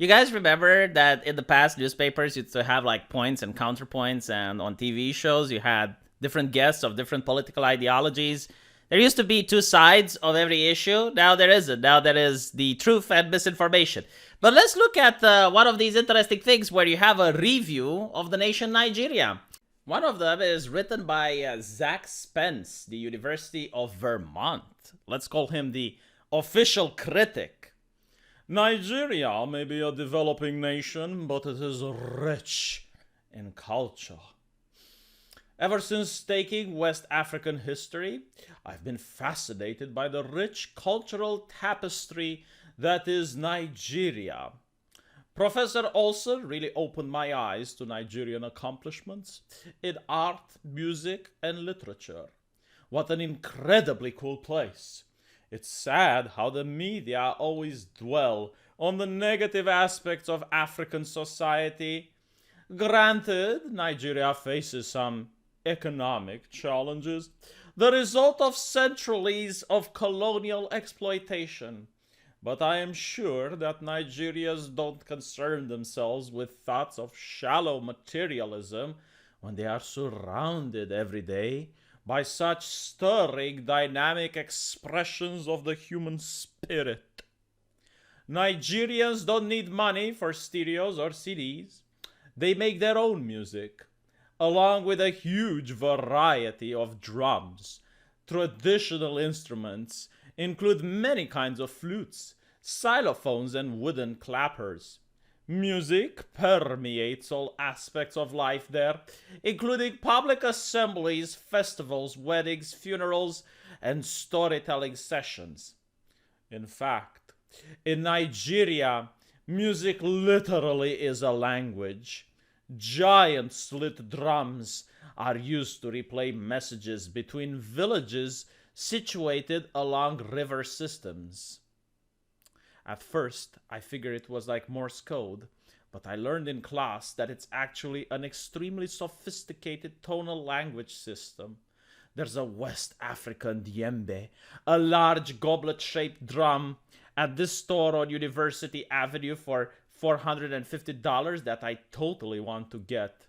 You guys remember that in the past, newspapers used to have like points and counterpoints, and on TV shows, you had different guests of different political ideologies. There used to be two sides of every issue. Now there isn't. Now there is the truth and misinformation. But let's look at one of these interesting things where you have a review of the nation Nigeria. One of them is written by Zach Spence, the University of Vermont. Let's call him the official critic. Nigeria may be a developing nation, but it is rich in culture. Ever since taking West African history, I've been fascinated by the rich cultural tapestry that is Nigeria. Professor Olson really opened my eyes to Nigerian accomplishments in art, music, and literature. What an incredibly cool place. It's sad how the media always dwell on the negative aspects of African society. Granted, Nigeria faces some economic challenges, the result of centuries of colonial exploitation. But I am sure that Nigerians don't concern themselves with thoughts of shallow materialism when they are surrounded every day by such stirring, dynamic expressions of the human spirit. Nigerians don't need money for stereos or CDs. They make their own music, along with a huge variety of drums. Traditional instruments include many kinds of flutes, xylophones, and wooden clappers. Music permeates all aspects of life there, including public assemblies, festivals, weddings, funerals, and storytelling sessions. In fact, in Nigeria, music literally is a language. Giant slit drums are used to replay messages between villages situated along river systems. At first, I figured it was like Morse code, but I learned in class that it's actually an extremely sophisticated tonal language system. There's a West African djembe, a large goblet-shaped drum, at this store on University Avenue for $450 that I totally want to get.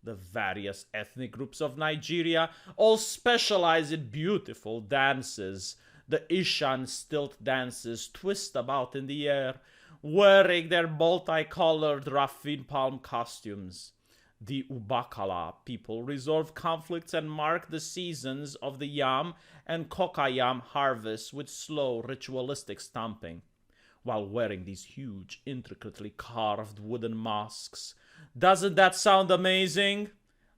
The various ethnic groups of Nigeria all specialize in beautiful dances. The Ishan stilt dances twist about in the air, wearing their multicolored rafin palm costumes. The Ubakala people resolve conflicts and mark the seasons of the yam and cocoyam harvest with slow ritualistic stomping, while wearing these huge, intricately carved wooden masks. Doesn't that sound amazing?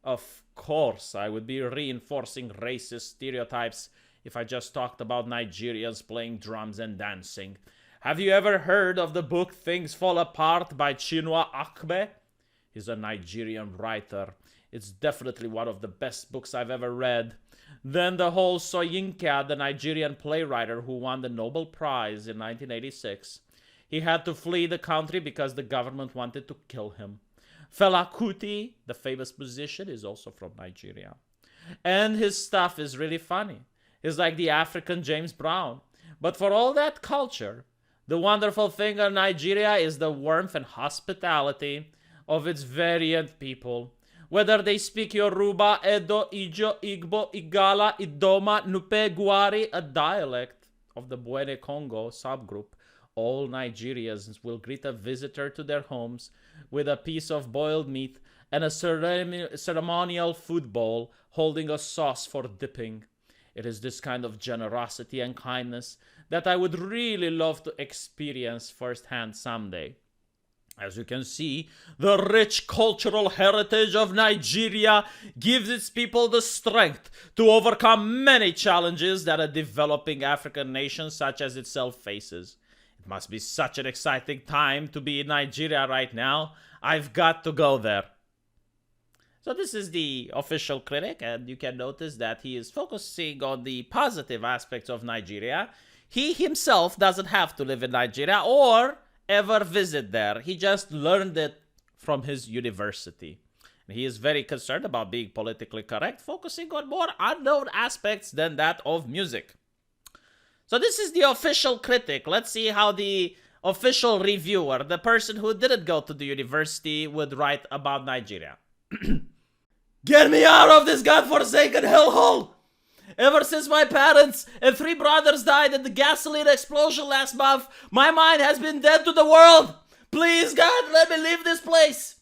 Of course, I would be reinforcing racist stereotypes if I just talked about Nigerians playing drums and dancing. Have you ever heard of the book Things Fall Apart by Chinua Achebe? He's a Nigerian writer. It's definitely one of the best books I've ever read. Then the whole Soyinka, the Nigerian playwright who won the Nobel Prize in 1986. He had to flee the country because the government wanted to kill him. Fela Kuti, the famous musician, is also from Nigeria. And his stuff is really funny. He's like the African James Brown. But for all that culture, the wonderful thing of Nigeria is the warmth and hospitality of its variant people. Whether they speak Yoruba, Edo, Ijo, Igbo, Igala, Idoma, Nupe, Gwari, a dialect of the Bwene Congo subgroup, all Nigerians will greet a visitor to their homes with a piece of boiled meat and a ceremonial food bowl holding a sauce for dipping. It is this kind of generosity and kindness that I would really love to experience firsthand someday. As you can see, the rich cultural heritage of Nigeria gives its people the strength to overcome many challenges that a developing African nation such as itself faces. It must be such an exciting time to be in Nigeria right now. I've got to go there. So this is the official critic, and you can notice that he is focusing on the positive aspects of Nigeria. He himself doesn't have to live in Nigeria or ever visit there. He just learned it from his university. He is very concerned about being politically correct, focusing on more unknown aspects than that of music. So this is the official critic. Let's see how the official reviewer, the person who didn't go to the university, would write about Nigeria. Get me out of this godforsaken hellhole! Ever since my parents and 3 brothers died in the gasoline explosion last month, my mind has been dead to the world. Please, God, let me leave this place.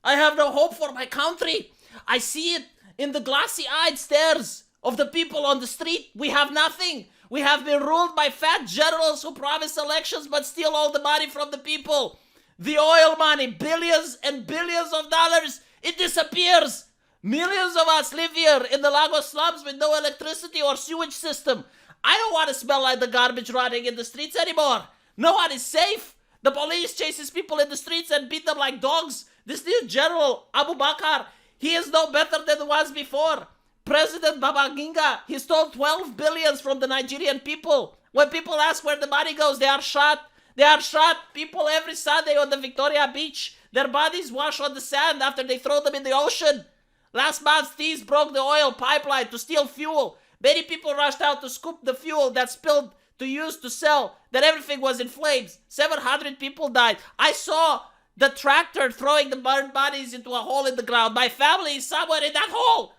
I have no hope for my country. I see it in the glassy-eyed stares of the people on the street. We have nothing. We have been ruled by fat generals who promise elections but steal all the money from the people. The oil money, billions and billions of dollars, it disappears. Millions of us live here in the Lagos slums with no electricity or sewage system. I don't want to smell like the garbage rotting in the streets anymore. No one is safe. The police chases people in the streets and beat them like dogs. This new general, Abu Bakr, he is no better than the ones before. President Babangida, he stole 12 billions from the Nigerian people. When people ask where the money goes, they are shot. They are shot. People every Sunday on the Victoria Beach, their bodies wash on the sand after they throw them in the ocean. Last month, thieves broke the oil pipeline to steal fuel. Many people rushed out to scoop the fuel that spilled to use to sell. Then everything was in flames. 700 people died. I saw the tractor throwing the burned bodies into a hole in the ground. My family is somewhere in that hole.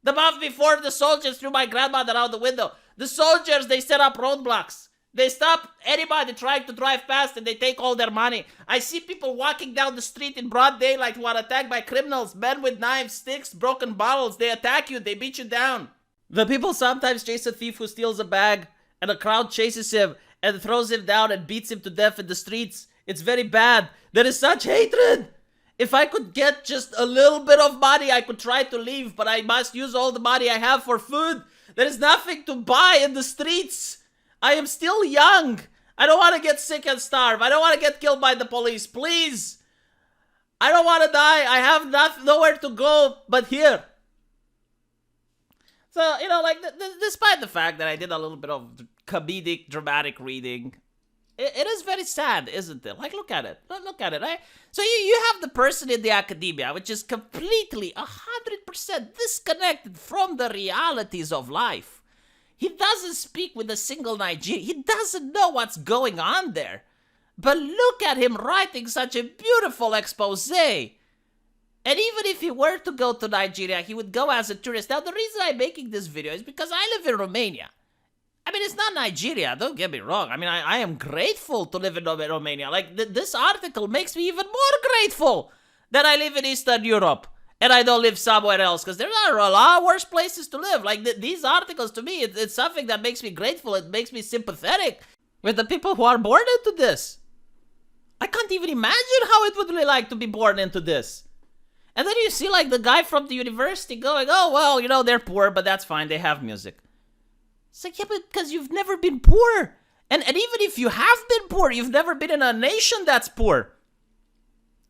The month before, the soldiers threw my grandmother out the window. The soldiers, they set up roadblocks. They stop anybody trying to drive past and they take all their money. I see people walking down the street in broad daylight who are attacked by criminals. Men with knives, sticks, broken bottles. They attack you. They beat you down. The people sometimes chase a thief who steals a bag and a crowd chases him and throws him down and beats him to death in the streets. It's very bad. There is such hatred. If I could get just a little bit of money, I could try to leave, but I must use all the money I have for food. There is nothing to buy in the streets. I am still young. I don't want to get sick and starve. I don't want to get killed by the police. Please. I don't want to die. I have nowhere to go but here. So, like, despite the fact that I did a little bit of comedic, dramatic reading, it is very sad, isn't it? Like, look at it. Look at it. So you have the person in the academia, which is completely, 100% disconnected from the realities of life. He doesn't speak with a single Nigerian. He doesn't know what's going on there. But look at him writing such a beautiful expose. And even if he were to go to Nigeria, he would go as a tourist. Now, the reason I'm making this video is because I live in Romania. I mean, it's not Nigeria, don't get me wrong. I mean, I am grateful to live in Romania. Like, this article makes me even more grateful that I live in Eastern Europe. And I don't live somewhere else, because there are a lot worse places to live. Like, these articles, to me, it's something that makes me grateful. It makes me sympathetic with the people who are born into this. I can't even imagine how it would be like to be born into this. And then you see, like, the guy from the university going, oh, well, they're poor, but that's fine. They have music. It's like, yeah, but because you've never been poor. And even if you have been poor, you've never been in a nation that's poor.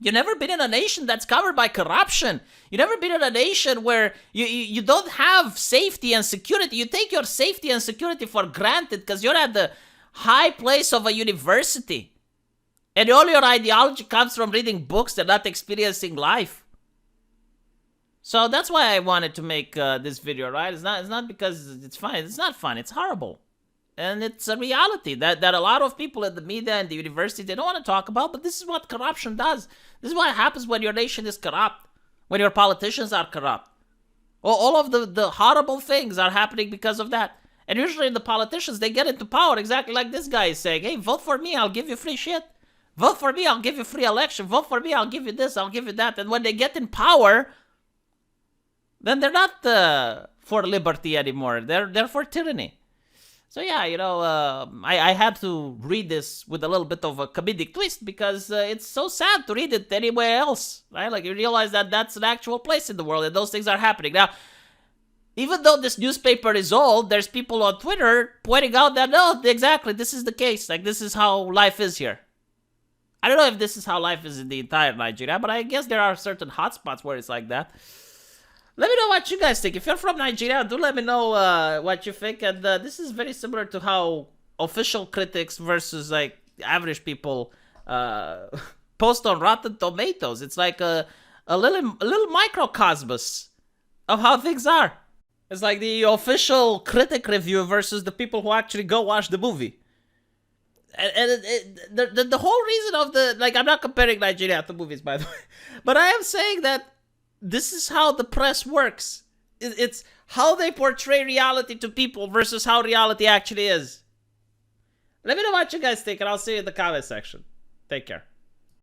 You've never been in a nation that's covered by corruption. You've never been in a nation where you don't have safety and security. You take your safety and security for granted because you're at the high place of a university. And all your ideology comes from reading books and not experiencing life. So that's why I wanted to make this video, right? It's not because it's fun. It's not fun. It's horrible. And it's a reality that a lot of people in the media and the university, they don't want to talk about, but this is what corruption does. This is what happens when your nation is corrupt, when your politicians are corrupt. All of the horrible things are happening because of that. And usually the politicians, they get into power exactly like this guy is saying, hey, vote for me, I'll give you free shit. Vote for me, I'll give you free election. Vote for me, I'll give you this, I'll give you that. And when they get in power, then they're not for liberty anymore. They're for tyranny. So yeah, I had to read this with a little bit of a comedic twist because it's so sad to read it anywhere else, right? Like, you realize that that's an actual place in the world and those things are happening. Now, even though this newspaper is old, there's people on Twitter pointing out that, no, exactly, this is the case. Like, this is how life is here. I don't know if this is how life is in the entire Nigeria, but I guess there are certain hotspots where it's like that. Let me know what you guys think. If you're from Nigeria, do let me know what you think. And this is very similar to how official critics versus like average people post on Rotten Tomatoes. It's like a little microcosmos of how things are. It's like the official critic review versus the people who actually go watch the movie. And the whole reason of the, like, I'm not comparing Nigeria to movies, by the way, but I am saying that this is how the press works. It's how they portray reality to people versus how reality actually is. Let me know what you guys think, and I'll see you in the comment section. Take care.